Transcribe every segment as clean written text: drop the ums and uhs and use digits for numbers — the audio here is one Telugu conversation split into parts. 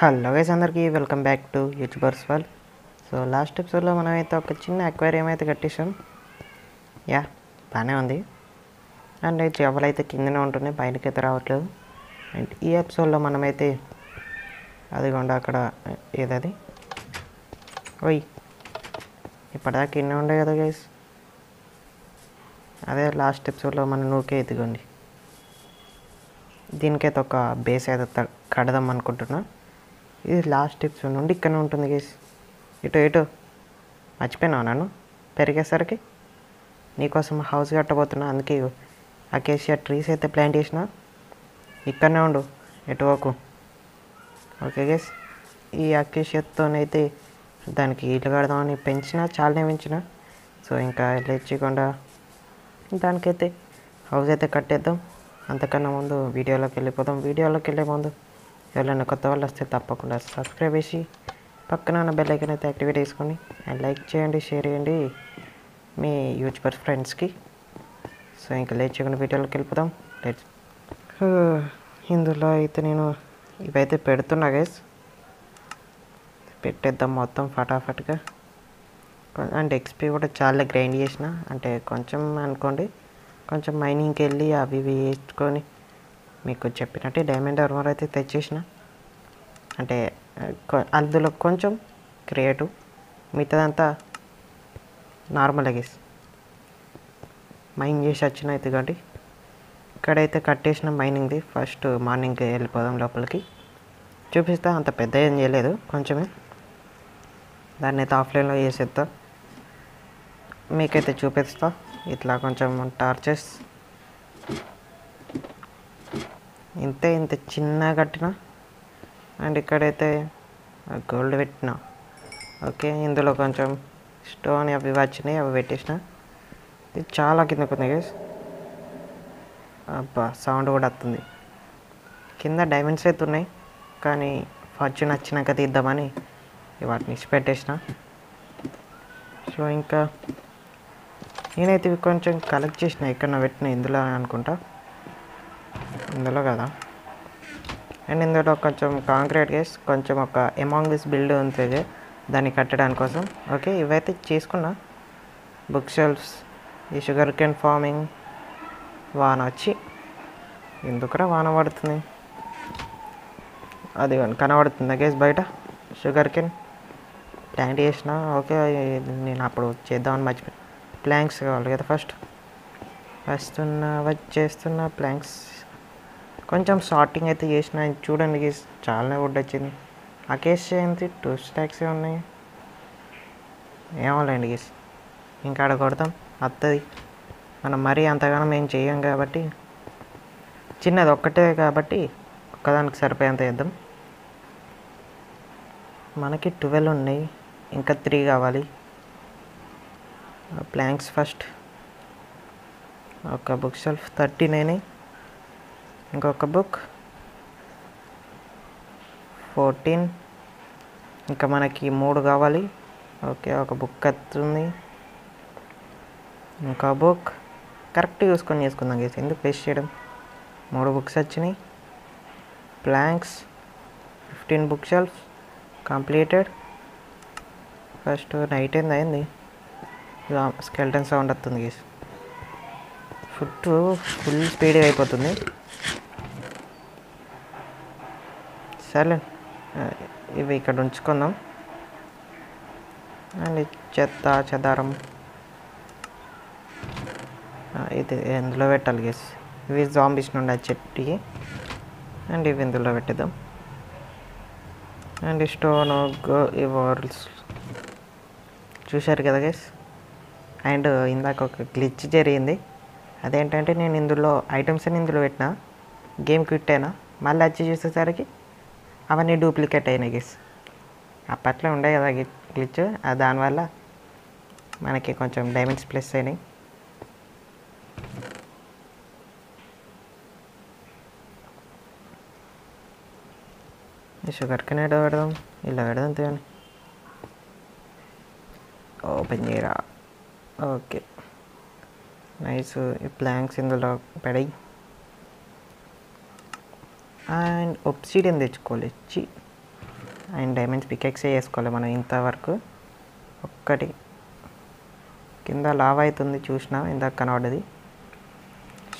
హలో గైస్, అందరికీ welcome back to YouTubers world. So last ఎపిసోడ్లో మనమైతే ఒక చిన్న అక్వేరియం అయితే కట్టేసాం. యా, బాగానే ఉంది. అండ్ చేపలు అయితే కిందనే ఉంటున్నాయి, బయటకి అయితే రావట్లేదు. అండ్ ఈ ఎపిసోడ్లో మనమైతే అదిగోండి అక్కడ ఏదది ఓయ్ ఇప్పటిదాకా కింద ఉండే కదా గైస్, అదే లాస్ట్ ఎపిసోడ్లో మనం నూకే ఎదిగోండి. దీనికైతే ఒక బేస్ అయితే కడదాం అనుకుంటున్నా. ఇది లాస్ట్ ఎపిసోడ్ నుండి ఇక్కడనే ఉంటుంది గైస్. ఇటు మర్చిపోయినావు నన్ను పెరిగేసరికి నీకోసం హౌస్ కట్టబోతున్నా. అందుకే అకేషియా ట్రీస్ అయితే ప్లాంట్ చేసిన. ఇక్కడనే ఉండు, ఎటు పోకు. ఓకే గైస్, ఈ అకేషియాతోనైతే దానికి ఇల్లు కడదామని చాలానే పెంచిన. సో ఇంకా లేచకుండా దానికైతే హౌస్ అయితే కట్టేద్దాం. అంతకన్నా ముందు వీడియోలోకి వెళ్ళిపోదాం. వీడియోలోకి వెళ్ళే ముందు ఎవరైనా కొత్త వాళ్ళు వస్తే తప్పకుండా సబ్స్క్రైబ్ చేసి పక్కన ఉన్న బెల్ ఐకాన్ అయితే యాక్టివేట్ చేసుకోండి. అండ్ లైక్ చేయండి, షేర్ చేయండి మీ యూట్యూబర్ ఫ్రెండ్స్కి. సో ఇంకా లేచకుండా వీడియోలోకి వెళ్ళిపోదాం. ఇందులో అయితే నేను ఇవైతే పెడుతున్నా గైస్, పెట్టేద్దాం మొత్తం ఫటాఫట్గా. అండ్ ఎక్స్పీ కూడా చాలా గ్రైండ్ చేసిన, అంటే కొంచెం అనుకోండి. కొంచెం మైనింగ్కి వెళ్ళి అవి ఇవి వేసుకొని మీకు చెప్పినట్టే డైమండ్ ఆర్మర్ అయితే తెచ్చేసిన. అంటే అందులో కొంచెం క్రియేటివ్, మిగతాదంతా నార్మల్ గేస్ మైన్ చేసి వచ్చిన. అయితే కాబట్టి ఇక్కడైతే కట్టేసిన మైనింగ్ది. ఫస్ట్ మార్నింగ్ వెళ్ళిపోదాం లోపలికి, చూపిస్తా. అంత పెద్ద ఏం చేయలేదు, కొంచెమే. దాన్ని అయితే ఆఫ్లైన్లో చేసేస్తా, మీకైతే చూపిస్తా. ఇట్లా కొంచెం టార్చెస్ ఇంత చిన్నగా కట్టిన. అండ్ ఇక్కడైతే గోల్డ్ పెట్టిన. ఓకే, ఇందులో కొంచెం స్టోన్ అవి వచ్చినాయి, అవి పెట్టేసిన. ఇది చాలా కిందకు ఉంది గైస్. అబ్బా, సౌండ్ కూడా వస్తుంది. కింద డైమండ్స్ అయితే ఉన్నాయి, కానీ ఫార్చ్యూన్ వచ్చినాక తీద్దామని వాటిని ఇచ్చిపెట్టేసిన. సో ఇంకా నేనైతే ఇవి కొంచెం కలెక్ట్ చేసిన. ఇక్కడ పెట్టిన ఇందులో అనుకుంటా, ఇందులో కదా. అండ్ ఇందులో కొంచెం కాంక్రీట్ గేస్, కొంచెం ఒక అమాంగ్ దిస్ బిల్డ్ ఉంటుంది దాన్ని కట్టడానికి కోసం. ఓకే, ఇవైతే చేసుకున్నా. బుక్ షెల్ఫ్స్, ఈ షుగర్ కేన్ ఫార్మింగ్. వాన వచ్చి ఎందుకురా వాన పడుతుంది, అది కనబడుతుంది గేస్ బయట. షుగర్ కేన్ ప్లాంట్ చేసిన. ఓకే, నేను అప్పుడు చేద్దామని మర్చిపోయి. ప్లాంక్స్ కావాలి కదా ఫస్ట్. వచ్చేస్తున్న ప్లాంక్స్ కొంచెం సార్టింగ్ అయితే చేసిన. చూడండి గీస్, చాలానే వుడ్ వచ్చింది. ఆ కేస్ ఏంటి 2 స్టాక్స్ ఉన్నాయి, ఏమోలేండి గీస్. ఇంకా ఆడ కొడతాం, వస్తుంది. మనం మరీ అంతగానం ఏం చెయ్యం కాబట్టి, చిన్నది ఒక్కటే కాబట్టి ఒక్కదానికి సరిపోయేంత చేద్దాం. మనకి 12 ఉన్నాయి, ఇంకా 3 కావాలి. Planks first. ఒక బుక్ షెల్ఫ్ 39, ఇంకొక బుక్ 14, ఇంకా మనకి 3 కావాలి. ఓకే, ఒక బుక్ వస్తుంది, ఇంకా బుక్ కరెక్ట్ చూసుకొని చేసుకుందాం గేస్, ఎందుకు వేస్ట్ చేయడం. 3 బుక్స్ వచ్చినాయి. Planks 15 book shelf completed. First night అయింది, స్కెల్టన్ సౌండ్ వస్తుంది గేస్. ఫుల్ స్పీడ్గా అయిపోతుంది. సరే, ఇవి ఇక్కడ ఉంచుకుందాం. అండ్ చెత్త చెదారం ఇది ఎందులో పెట్టాలి గేస్. ఇవి జాంబీస్ నుండి చెట్టుకి. అండ్ ఇవి ఇందులో పెట్టేద్దాం. అండ్ స్టోన్ ఈ వాల్స్ చూశారు కదా గేస్. అండ్ ఇందాక ఒక గ్లిచ్ జరిగింది. అదేంటంటే నేను ఇందులో ఐటమ్స్ అని ఇందులో పెట్టిన, గేమ్ క్విట్ అయినా, మళ్ళీ వచ్చి చూసేసరికి అవన్నీ డూప్లికేట్ అయినాయి గేస్. అప్పట్లో ఉండే కదా గ్లిచ్, దానివల్ల మనకి కొంచెం డైమండ్స్ ప్లస్ అయినాయి. షుగర్ కెన్ ఏడో పెడదాం, ఇలా పెడదాం తీయండి. ఓపెన్ చేయరా. Okay, nice. ఈ ప్లాంక్స్ ఇందులో పడాయి. అండ్ ఒబ్సిడియన్ తెచ్చుకోవాలి. అండ్ డైమండ్స్ పికెక్సే వేసుకోవాలి మనం ఇంతవరకు. ఒక్కటి కింద లావా అవుతుంది చూసినా ఇందాక కనబడ్డది.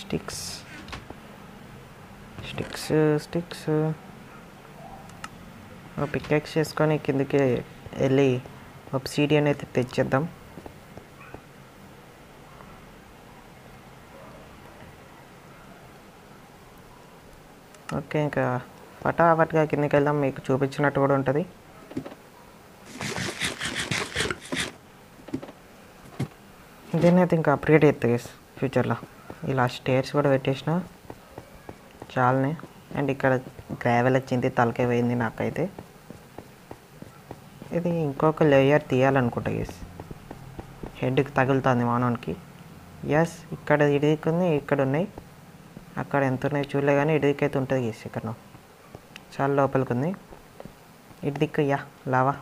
స్టిక్స్ స్టిక్స్ స్టిక్స్ పికెక్స్ చేసుకొని కిందకి వెళ్ళి ఒబ్సిడియన్ అయితే తెచ్చేద్దాం. ఓకే, ఇంకా ఫటాఫట్గా కిందకి వెళ్దాం. మీకు చూపించినట్టు కూడా ఉంటుంది. దీన్నైతే ఇంకా అప్గ్రేడ్ అవుతుంది ఫ్యూచర్లో. ఇలా స్టేర్స్ కూడా పెట్టేసిన చాలానే. అండ్ ఇక్కడ గ్రావెల్ వచ్చింది, తలకే పోయింది నాకైతే. ఇది ఇంకొక లేయర్ తీయాలనుకుంటా గేస్. హెడ్కి తగులుతుంది మానవునికి. ఎస్, ఇక్కడ ఇడిదిక్కుంది, ఇక్కడ ఉన్నాయి. అక్కడ ఎంత ఉన్నాయి చూడలే కానీ ఇడిదికైతే ఉంటుంది గేస్. ఇక్కడ చాలా లోపలికి ఉంది. ఇటు దిక్కు yeah lava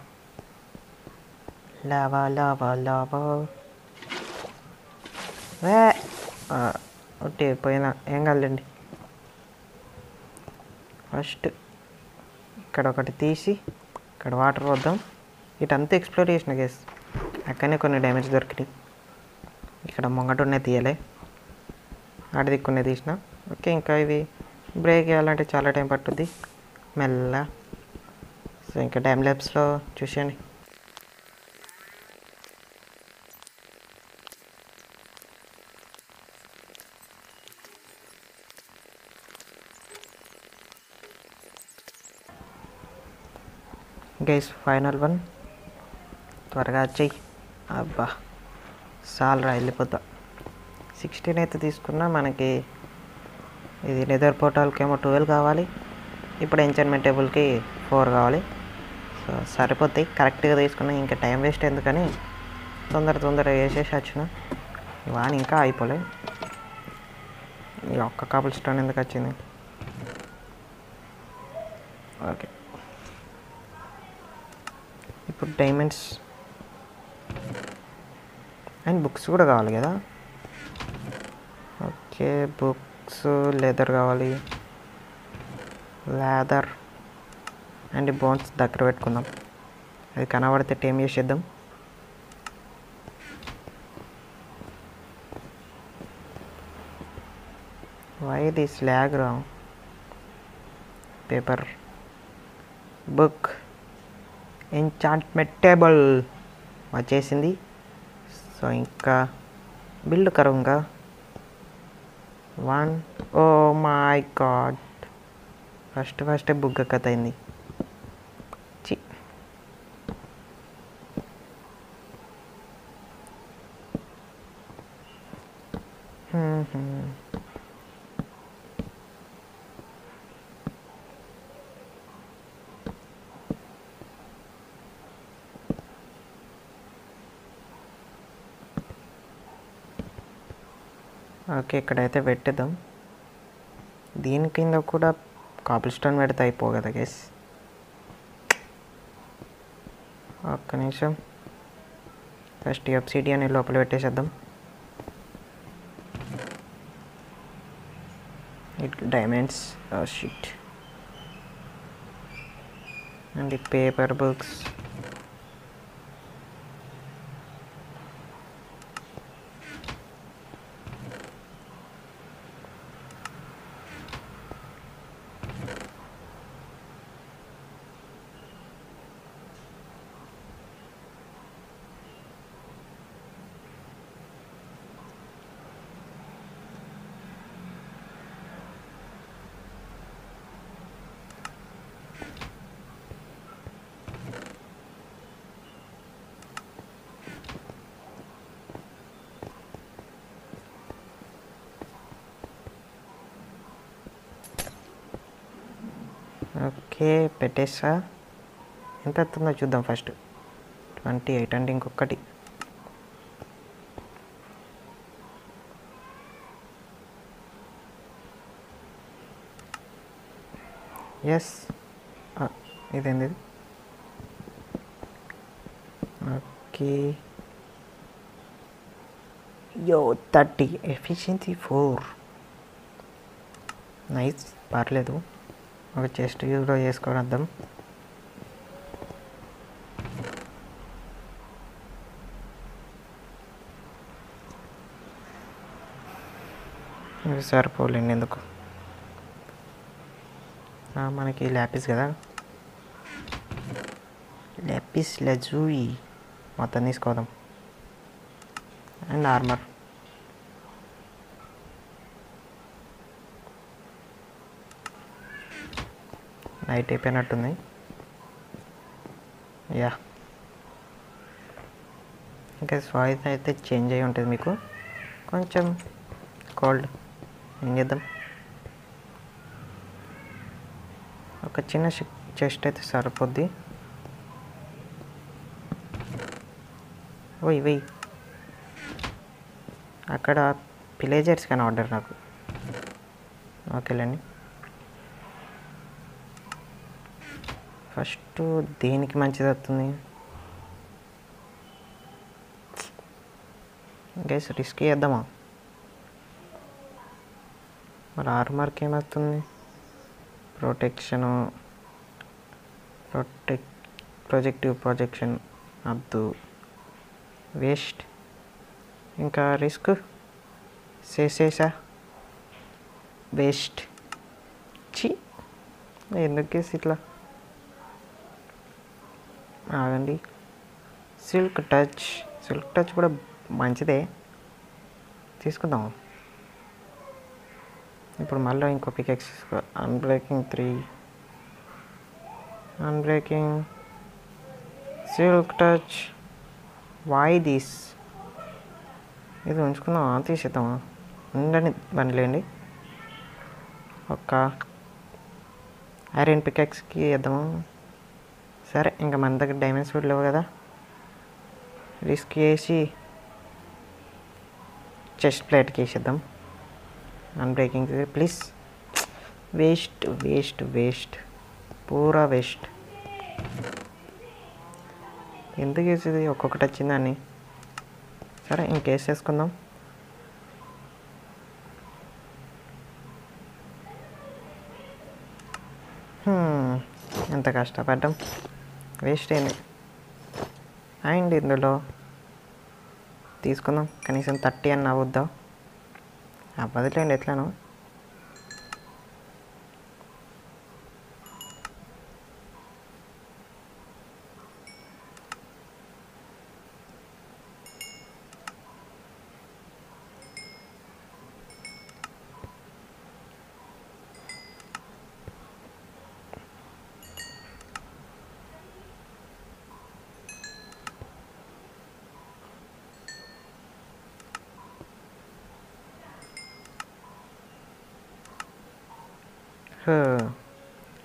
lava lava lava. ఒకటి పోయినా ఏం కాదులేండి. ఫస్ట్ ఇక్కడ ఒకటి తీసి ఇక్కడ వాటర్ పోద్దాం. ఇటంతా ఎక్స్ప్లోర్ చేసిన గేస్. అక్కడనే కొన్ని డ్యామేజ్ దొరికినాయి. ఇక్కడ ముంగట ఉన్నాయి తీయలే, ఆడ దిక్కునే తీసిన. ఓకే, ఇంకా ఇవి బ్రేక్ చేయాలంటే చాలా టైం పట్టుద్ది మెల్ల. సో ఇంకా టైం ల్యాబ్స్లో చూసేయండి. గైస్ ఫైనల్ వన్, త్వరగా వచ్చేయి. అబ్బా సాలరా వెళ్ళిపోతా. 16 అయితే తీసుకున్నా. మనకి ఇది నెదర్ పోర్టల్కి ఏమో 12 కావాలి. ఇప్పుడు ఎంచాన్మెంట్ టేబుల్కి 4 కావాలి. సో సరిపోతాయి, కరెక్ట్గా తీసుకున్నా. ఇంకా టైం వేస్ట్ ఎందుకని తొందరగా వేసేసి వచ్చిన. ఇవాని ఇంకా అయిపోలే. ఈ ఒక్క కాబుల్ స్టోన్ ఎందుకు వచ్చింది? ఓకే, ఇప్పుడు డైమండ్స్ అండ్ బుక్స్ కూడా కావాలి కదా. ఓకే, బుక్స్, లెదర్ కావాలి. లెదర్ అండ్ బోన్స్ దగ్గర పెట్టుకుందాం. అది కనబడితే టేమ్ చేసేద్దాం. వై దిస్ ల్యాగ్ రా? పేపర్, బుక్, ఎంచాంట్మెంట్ టేబుల్ వచ్చేసింది. సో ఇంకా బిల్డ్ కరుంగా 1. ఓ మై గాడ్, ఫస్ట్ బుగ్గ కథ అయింది. చి ఓకే, ఇక్కడైతే పెట్టేద్దాం. దీని కింద కూడా కాబుల్ స్టోన్ పెడితే అయిపో కదా గైస్. ఒక్క నిమిషం, ఫస్ట్ ఈ ఒబ్సిడియన్ లోపల పెట్టేసేద్దాం. Diamonds, sheet and paper, books. Okay, పెట్టేసా. ఎంత వస్తుందో చూద్దాం ఫస్ట్. 28 అంటే ఇంకొకటి. ఎస్, ఇదేంది? ఓకే, యో 30, ఎఫిషియన్సీ 4. నైస్, పర్లేదు. ఒక చెస్ట్ కూడా వేసుకొని వద్దాం. ఇవి సరిపోలేండి ఎందుకు. మనకి ల్యాపిస్ కదా, ల్యాపిస్ లజూయి మొత్తం తీసుకోదాం. And armour. నైట్ అయిపోయినట్టుంది. యా, ఇంకా వాయిస్ అయితే చేంజ్ అయ్యి ఉంటుంది మీకు, కొంచెం కోల్డ్. ఏం చేద్దాం, ఒక చిన్న చెస్ట్ అయితే సరిపోద్ది. వెయ్యి అక్కడ విలేజర్స్ కానీ ఆర్డర్ నాకు. ఓకేలేండి. ఫస్ట్ దేనికి మంచిది వస్తుంది గైస్, రిస్క్ చేద్దామా? మరి ఆర్మర్కి ఏమవుతుంది? ప్రొజెక్షన్ వద్దు, వేస్ట్. ఇంకా రిస్క్ చేసేసా, వేస్ట్. ఎందుకు వేసి ఇట్లా? ఆగండి. సిల్క్ టచ్ కూడా మంచిదే, తీసుకుందాం. ఇప్పుడు మళ్ళీ ఇంకో pickaxe. Unbreaking 3, unbreaking, silk touch. Why this? ఇది ఉంచుకుందామా తీసేద్దామా? ఉండని బండిలేండి. ఒక ఐరన్ పికెక్స్కి వేద్దాము. సరే, ఇంకా మన దగ్గర డైమండ్స్ కూడా లేవు కదా, రిస్క్ చేసి చెస్ట్ ప్లేట్కి వేసేద్దాం. Unbreaking please. వేస్ట్, పూరా వేస్ట్. ఎందుకు వేసేది? ఒక్కొక్కటి వచ్చిందని. సరే, ఇంకేసేసుకుందాం. ఎంత కష్టపడ్డాం, వేస్ట్ అయింది. అండ్ ఇందులో తీసుకుందాం, కనీసం 30 అన్న అవుద్దాం. అవ్వదులేండి ఎట్లానో.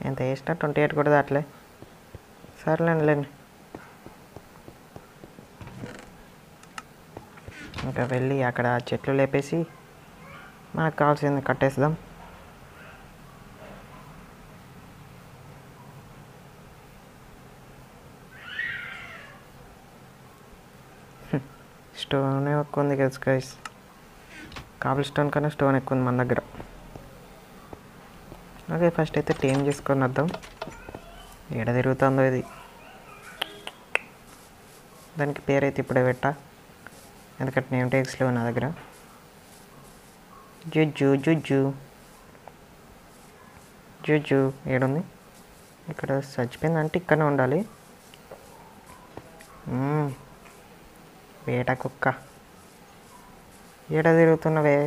ఎంత వేసినా 28 కూడా దాట్లే. సర్లేండి. ఇంకా వెళ్ళి అక్కడ చెట్లు లేపేసి మనకు కావాల్సింది కట్టేద్దాం. స్టోన్ ఎక్కువ ఉంది కదా గైస్, కాబుల్ స్టోన్ కన్నా స్టోన్ ఎక్కువ ఉంది మన దగ్గర. ఓకే, ఫస్ట్ అయితే టేమ్ చేసుకొని వద్దాం. ఎడ తిరుగుతుందో ఇది, దానికి పేరైతే ఇప్పుడే పెట్టా, ఎందుకంటే నేమ్ ట్యాగ్స్ లేవు నా దగ్గర. జుజ్జు ఏడుంది? ఇక్కడ చచ్చిపోయిందంటే ఇక్కడనే ఉండాలి. వేట కుక్క, ఏడ తిరుగుతున్నవే?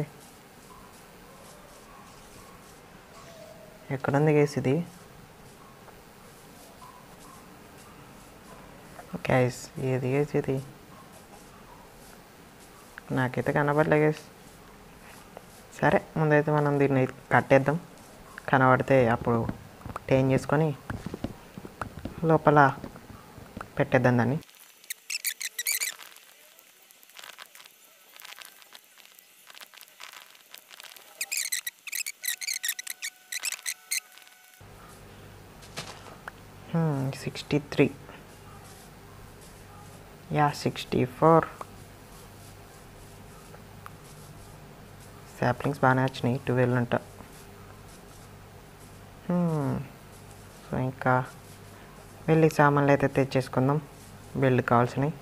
ఎక్కడుంది గైస్ ఇది? గైస్ ఏది గైస్ ఇది? నాకైతే కనబడలే గైస్. సరే, ముందైతే మనం దీన్ని కట్టేద్దాం. కనబడితే అప్పుడు టేన్ చేసుకొని లోపల పెట్టేద్దాం దాన్ని. Hmm, 63. Yeah, 64. సాప్లింగ్స్ బాగానే వచ్చినాయి, 12 అంట. సో ఇంకా వెళ్ళి సామాన్లు అయితే తెచ్చేసుకుందాం, బిల్డ్ కావాల్సినవి.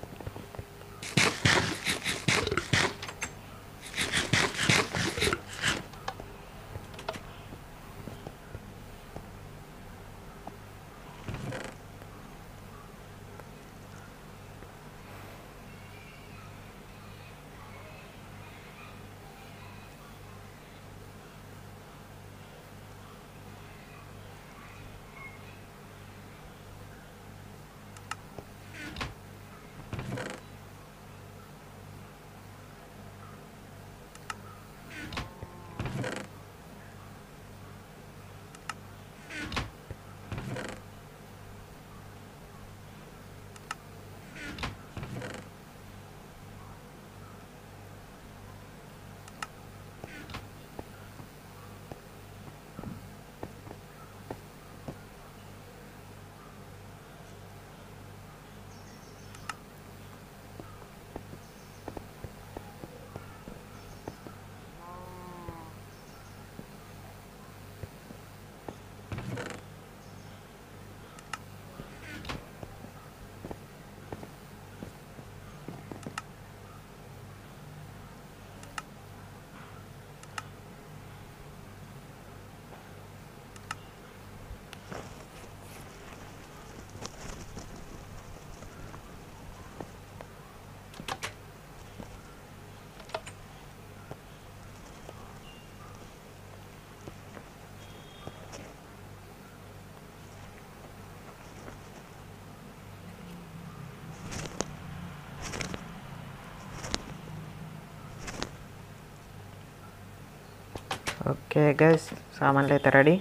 ఓకే గైస్, సామాన్లు అయితే రెడీ.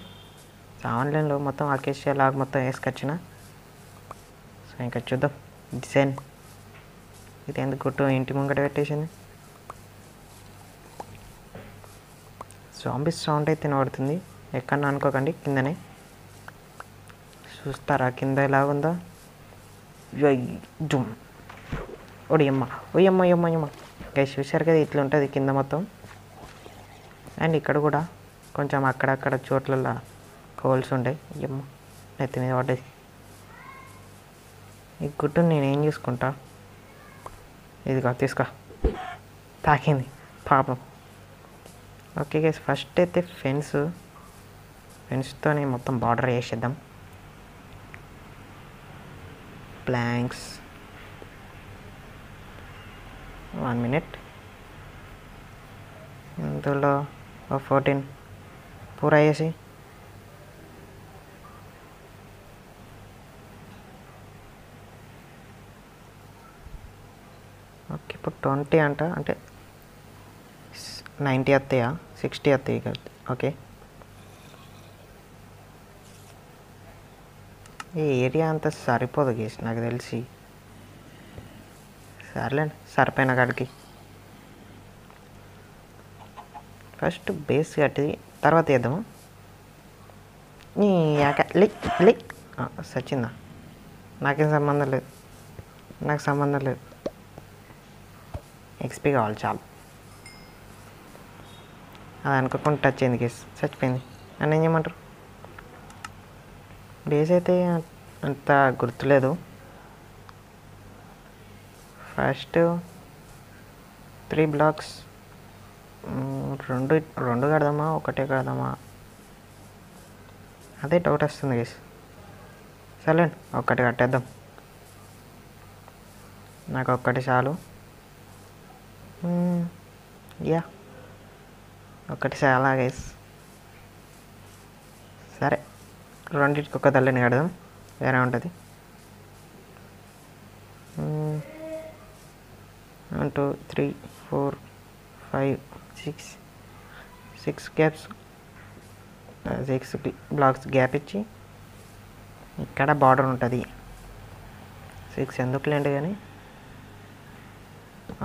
సామాన్లలో మొత్తం అకేషియా లాగా మొత్తం వేసుకొచ్చిన. సో ఇంకా చూద్దాం డిజైన్. ఇది ఎందుకు గుట్టు ఇంటి ముంగట పెట్టేసింది. జాంబీస్ సౌండ్ అయితే వినబడుతుంది. ఎక్కడ అనుకోకండి, కిందనే చూస్తారా కింద ఎలాగుందో. జుమ్ ఒడియమ్మ ఒయ్యమ్మ ఒయ్యమ్మ ఒయ్యమ్మ. గైస్ చూసారు కదా, ఇట్లా ఉంటుంది కింద మొత్తం. అండ్ ఇక్కడ కూడా కొంచెం అక్కడక్కడ చోట్లలో హోల్స్ ఉంటాయి. అయ్యమ్మ నెత్తి మీద పడ్డది. ఈ గుట్టుని నేను ఏం చేసుకుంటా. ఇదిగో తీసుకో, తాకింది పాపం. ఓకే గైస్, ఫస్ట్ అయితే ఫెన్స్తోనే మొత్తం బార్డర్ వేసేద్దాం. Planks 1 minute. ఇందులో 14 పూరా వేసి ఓకే. ఇప్పుడు 20 అంటే 90 వస్తాయా, 60 వస్తాయి కదా. ఓకే, ఈ ఏరియా అంతా సరిపోదు గేసి నాకు తెలిసి. సర్లేండి, సరిపోయిన కాడికి ఫస్ట్ బేస్ కట్టి తర్వాత వేద్దాము. నీ లిక్ సచ్చిందా? నాకేం సంబంధం లేదు, నాకు సంబంధం లేదు. ఎక్స్పీ కావాలి చాలు. అది అనుకోకుండా టచ్ అయింది కేసు, చచ్చిపోయింది. నన్ను ఏం చేయమంటారు? బేస్ అయితే అంత గుర్తులేదు. ఫస్ట్ 3 blocks, రెండు కడదామా ఒకటే కడదామా అదే డౌట్ వస్తుంది గేస్. సర్లేండి, ఒక్కటి కట్టేద్దాం. నాకు ఒక్కటి చాలు. యా, ఒకటి చాలా గైస్. సరే, రెండింటికి ఒక తల్లిని కడదాం, వేరే ఉంటుంది. 1 2 3 4 5 6 గ్యాప్స్, 6 blocks గ్యాప్ ఇచ్చి ఇక్కడ బార్డర్ ఉంటుంది. 6 ఎందుకు లేండి కానీ.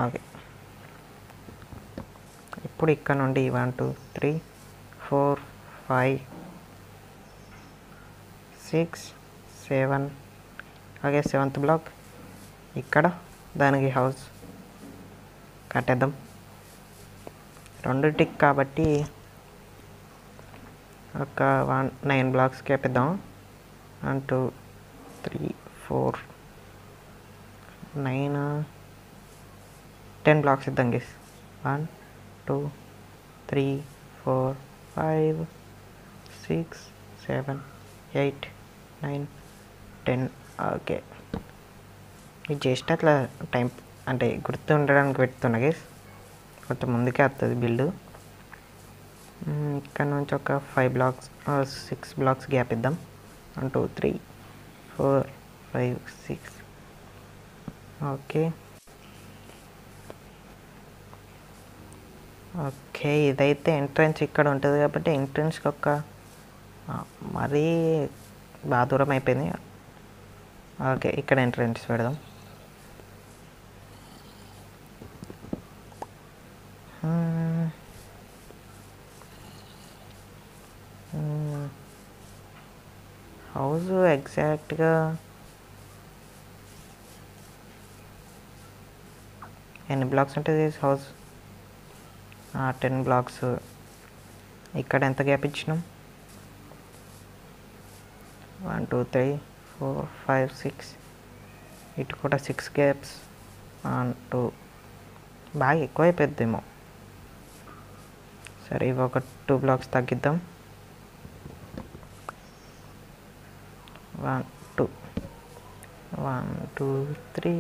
ఓకే, ఇప్పుడు ఇక్కడ నుండి 1 2 3 4 5 6 7. ఓకే, 7th బ్లాక్ ఇక్కడ దానికి హౌస్ కట్టేద్దాం. రెండింటికి కాబట్టి ఒక 9 blocks కేపిద్దాం. 1 2 3 4 9 10 blocks ఇద్దాం గేస్. 1 2 3 4 5 6 7 8 9 10. ఓకే, ఇది జస్ట్ అట్లా టైం అంటే గుర్తు ఉండడానికి పెడుతున్నా గేస్, కొంచెం ముందుకే వస్తుంది బిల్డ్. ఇక్కడ నుంచి ఒక 5 blocks 6 blocks గ్యాప్ ఇద్దాం. 1 2 3 4 5 6. ఓకే ఓకే, ఇదైతే ఎంట్రన్స్ ఇక్కడ ఉంటుంది కాబట్టి ఎంట్రన్స్కి ఒక మరీ బాగా దూరం అయిపోయింది. ఓకే, ఇక్కడ ఎంట్రన్స్ పెడదాం. హౌస్ ఎగ్జాక్ట్గా ఎన్ని బ్లాక్స్ ఉంటుంది హౌస్? 10 blocks. ఇక్కడ ఎంత గ్యాప్ ఇచ్చినాం? 1 2 3 4 5 6. ఇటు కూడా 6 గ్యాప్స్. 1 2. బాగా ఎక్కువైపోద్దేమో. సరే, ఇవి ఒక 2 blocks తగ్గిద్దాం. 1 2 1 2 3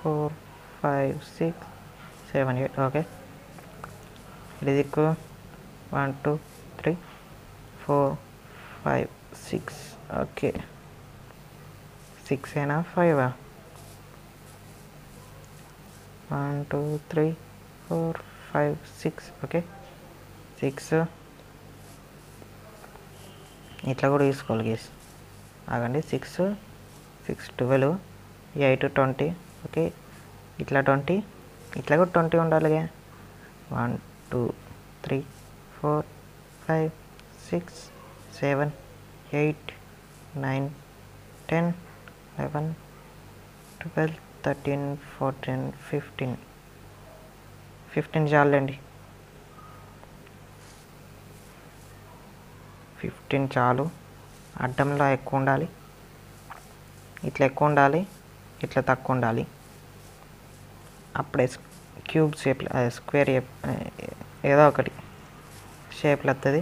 4 5 6 7 8. ఓకే, ఇది దిక్కు 1 2 3 4 5 6. ఓకే, 6 అయినా 5? 1 2 3 4 5 6. ఓకే, 6 ఇట్లా కూడా తీసుకోవాలి గేస్. ఆగండి, 6 6 12 8 20. ఓకే, ఇట్లా 20, ఇట్లా కూడా 20 ఉండాలిగా. 1 2 3 4 5 6 7 8 9 10 11 12 13 14 15 15 చాలండి. 15 చాలు. అడ్డంలో ఎక్కువ ఉండాలి, ఇట్లా ఎక్కువ ఉండాలి, ఇట్లా తక్కువ ఉండాలి. అప్పుడే క్యూబ్ షేప్, స్క్వేర్ ఏదో ఒకటి షేప్లో వస్తుంది.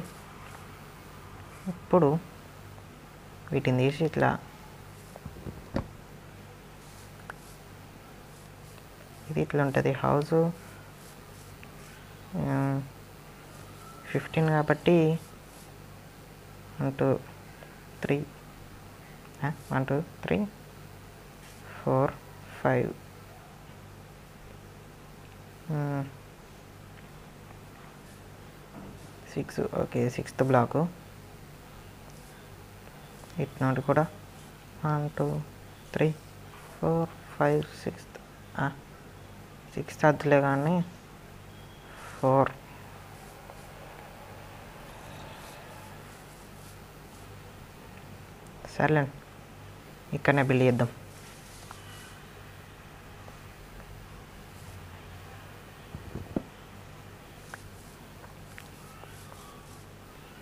ఇప్పుడు వీటిని తీసి ఇట్లా ఇది ఇట్లా ఉంటుంది హౌస్. 15 కాబట్టి 1 2 3 1 2 3 4 5 6. Okay, 6th block. ఇటు నుండి కూడా 1 2 3 4 5 6th 6th అద్దులే కానీ 4. సర్లేండి, ఇక్కడనే బిల్ చేద్దాం.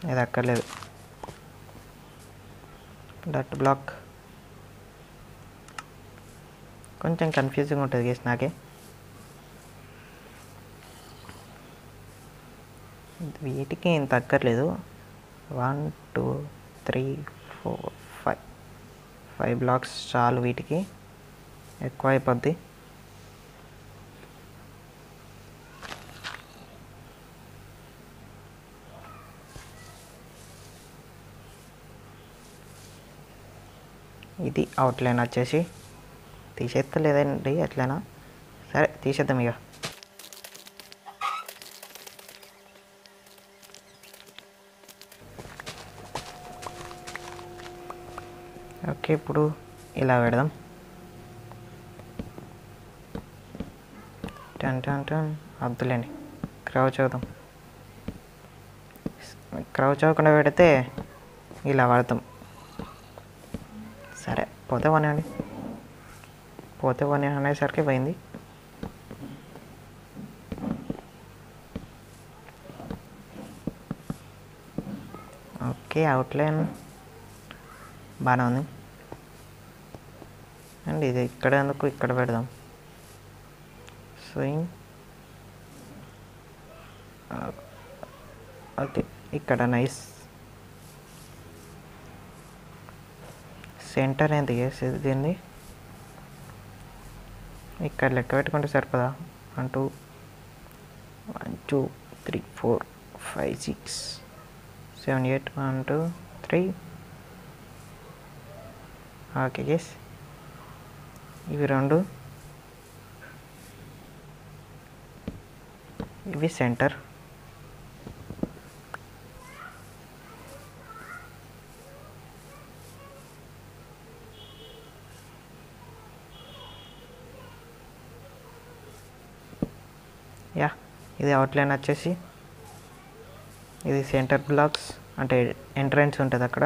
ఇది అక్కర్లేదు. డట్ బ్లాక్ కొంచెం కన్ఫ్యూజింగ్ ఉంటుంది గేస్ నాకే. వీటికి ఇంత అక్కర్లేదు. 1 2 3 4 5 బ్లాక్స్ చాలు. వీటికి ఎక్కువ అయిపోద్ది. ఇది అవుట్లైన్ వచ్చేసి తీసేస్తలేదండి ఎట్లయినా సరే, తీసేద్దాం ఇక. ఓకే, ఇప్పుడు ఇలా పెడదాం. టన్ వద్దులేండి, క్రౌచ్ అవుదాం. క్రౌచ్ అవ్వకుండా పెడితే ఇలా పడతాం. సరే, పోతే పోనీ అనేసరికి పోయింది. ఓకే, అవుట్లైన్ బాగానే ఉంది. అండ్ ఇది ఇక్కడ ఎందుకు, ఇక్కడ పెడదాం. స్వింగ్. ఓకే, ఇక్కడ నైస్. సెంటర్ ఏంటి చేసేది దీన్ని? ఇక్కడ లెక్క పెట్టుకుంటే సరిపోదా? 1 2 3 4 5 6 7 8 1 2 3. ఓకే గెస్, ఇవి 2, ఇవి సెంటర్. యా, ఇది అవుట్లైన్ వచ్చేసి ఇది సెంటర్ బ్లాక్స్, అంటే ఎంట్రన్స్ ఉంటుంది అక్కడ.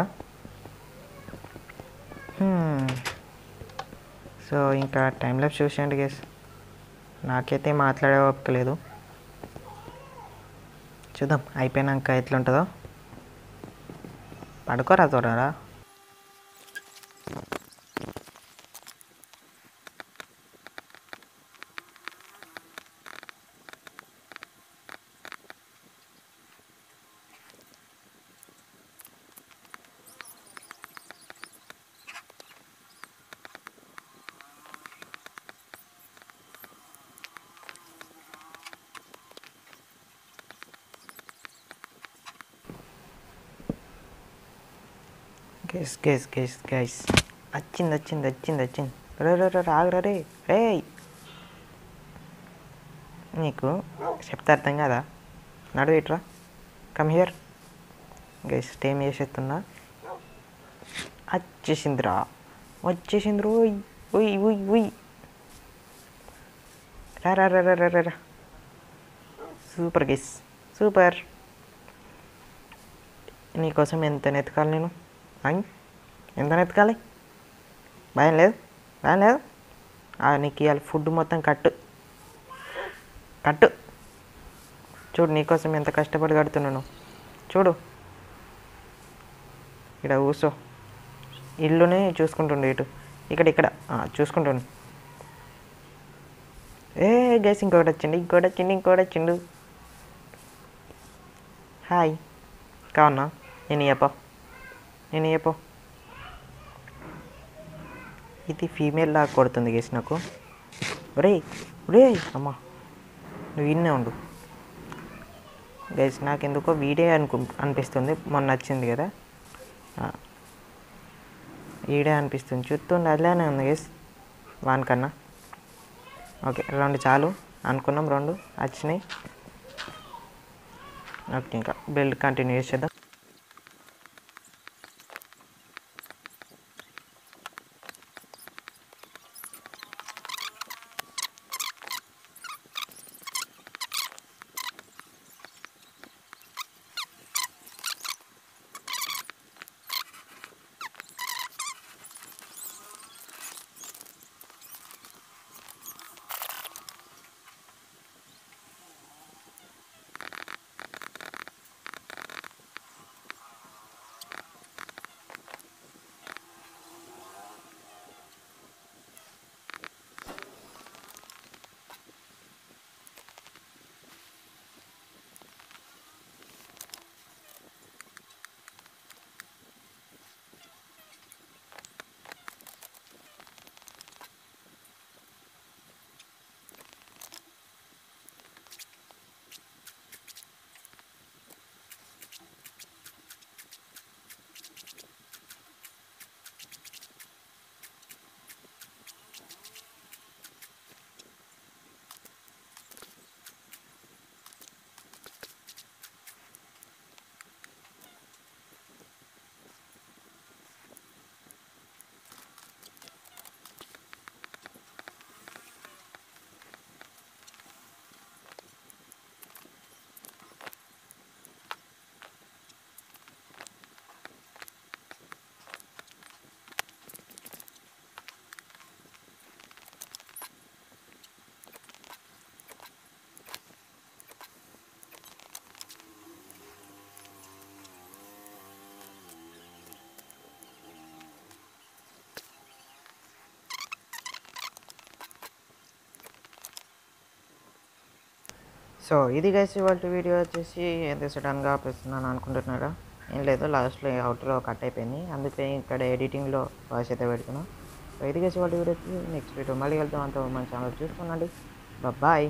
సో ఇంకా టైం ల్యాప్స్ చూసేయండి గేస్. నాకైతే మాట్లాడే ఓపిక లేదు. చూద్దాం అయిపోయినాక ఎట్లుంటుందో. పడుకోరా త్వరరా. గైస్ వచ్చింది. రే ఆగరా రే. నీకు చెప్తే అర్థం కదా, నడు ఇట్రా, కమ్ హియర్. గైస్ స్టేమ్ చేసేస్తున్నా. వచ్చేసిందిరా, వచ్చేసింది రోయ్. ఉయ్ ఉయ్ ఉయ్. రా రా రా రా రా రా రా. Super guys, super. నీకోసం ఎంత నెతకాలి నేను? ఎంత నెతకాలి? భయం లేదు, భయం లేదు. నీకు ఇవాళ ఫుడ్ మొత్తం కట్టు కట్టు. చూడు నీకోసం ఎంత కష్టపడి కడుతున్నాను. చూడు ఇక్కడ కూర్చో. ఇల్లునే చూసుకుంటుండు ఇటు, ఇక్కడ చూసుకుంటుండు. గైస్ ఇంకొకటి వచ్చిండు. హాయ్, కావన్నా? నేను చెప్పో. ఇది ఫీమేల్ లాగా కొడుతుంది గేసి నాకు. ఒరే అమ్మా, నువ్వు విన్నే ఉండు గైస్. నాకు ఎందుకో వీడే అనిపిస్తుంది. మొన్న వచ్చింది కదా, వీడే అనిపిస్తుంది. చూస్తుండే అట్లానే ఉంది గైస్ వానికన్నా. ఓకే, 2 చాలు అనుకున్నాం, 2 వచ్చినాయి. ఓకే, ఇంకా బిల్డ్ కంటిన్యూ చేసేద్దాం. సో ఇది గైస్ ఇవాళ వీడియో వచ్చేసి ఎంత సడన్గా ఆపేస్తున్నాను అనుకుంటున్నారా? ఏం లేదు, లాస్ట్లో అవుట్లో కట్ అయిపోయింది, అందుకే ఇక్కడ ఎడిటింగ్లో వాయిస్ అయితే పెడుతున్నాను. సో ఇది గైస్ ఇవాళ వీడియో వచ్చి నెక్స్ట్ వీడియో మళ్ళీ వెళ్తాం. అంతా మన ఛానల్ చూసుకోండి. బాయ్.